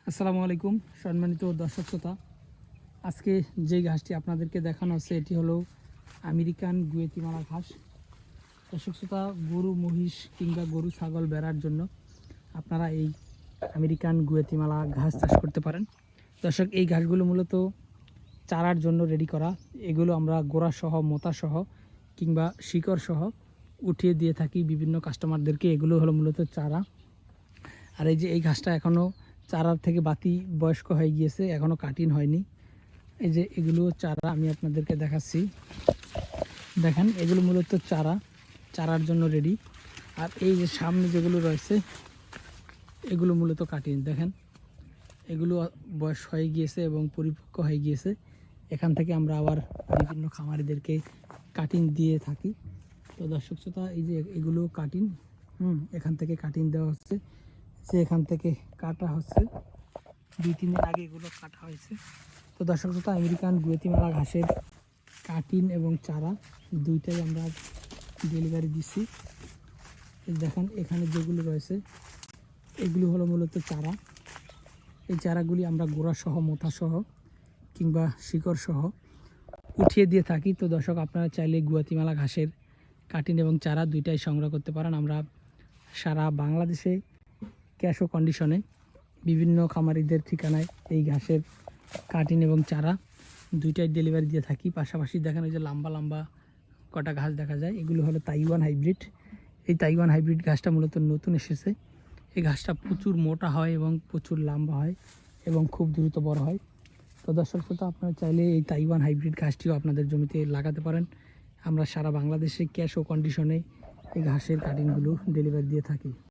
আসসালামু আলাইকুম সম্মানিত দর্শক শ্রোতা। আজকে যে ঘাসটি আপনাদেরকে দেখানো হচ্ছে এটি হলো আমেরিকান গুয়েতিমালা ঘাস। দর্শক শ্রোতা, গরু মহিষ কিংবা গরু ছাগল বেড়ার জন্য আপনারা এই আমেরিকান গুয়েতিমালা ঘাস চাষ করতে পারেন। দর্শক, এই ঘাসগুলো মূলত চারার জন্য রেডি করা। এগুলো আমরা গোড়া সহ মোতা সহ কিংবা শিকড় সহ উঠিয়ে দিয়ে থাকি বিভিন্ন কাস্টমারদেরকে। এগুলো হলো মূলত চারা। আর এই যে এই ঘাসটা এখনও চারার থেকে বাতি বয়স্ক হয়ে গিয়েছে, এখনও কাটিং হয়নি। এই যে এগুলো চারা আমি আপনাদেরকে দেখাচ্ছি, দেখেন এগুলো মূলত চারার জন্য রেডি। আর এই যে সামনে যেগুলো রয়েছে এগুলো মূলত কাটিং। দেখেন এগুলো বয়স হয়ে গিয়েছে এবং পরিপক্ক হয়ে গিয়েছে। এখান থেকে আমরা আবার বিভিন্ন খামারিদেরকে কাটিং দিয়ে থাকি। তো দর্শক শ্রোতা, এই যে এগুলো কাটিং, এখান থেকে কাটিং দেওয়া হচ্ছে, যে এখান থেকে কাটা হচ্ছে। 2-3 দিন আগে এগুলো কাটা হয়েছে। তো দর্শক শ্রোতা, আমেরিকান গুয়েতিমালা ঘাসের কাটিং এবং চারা দুইটাই আমরা ডেলিভারি দিচ্ছি। দেখেন এখানে যেগুলো রয়েছে এগুলো হলো মূলত চারা। এই চারাগুলি আমরা গোড়া সহ মোথা সহ কিংবা শিকড় সহ উঠিয়ে দিয়ে থাকি। তো দর্শক, আপনারা চাইলে গুয়েতিমালা ঘাসের কাটিং এবং চারা দুইটাই সংগ্রহ করতে পারেন। আমরা সারা বাংলাদেশে ক্যাশ ও কন্ডিশনে বিভিন্ন খামারিদের ঠিকানায় এই ঘাসের কাটিং এবং চারা দুইটাই ডেলিভারি দিয়ে থাকি। পাশাপাশি দেখেন ওই যে লম্বা লম্বা কটা ঘাস দেখা যায়, এগুলো হলো তাইওয়ান হাইব্রিড। এই তাইওয়ান হাইব্রিড ঘাসটা মূলত নতুন এসেছে। এই ঘাসটা প্রচুর মোটা হয় এবং প্রচুর লম্বা হয় এবং খুব দ্রুত বড় হয়। তো দর্শক শ্রোতা, আপনারা চাইলে এই তাইওয়ান হাইব্রিড ঘাসটিও আপনাদের জমিতে লাগাতে পারেন। আমরা সারা বাংলাদেশে ক্যাশ ও কন্ডিশনে এই ঘাসের কাটিংগুলো ডেলিভারি দিয়ে থাকি।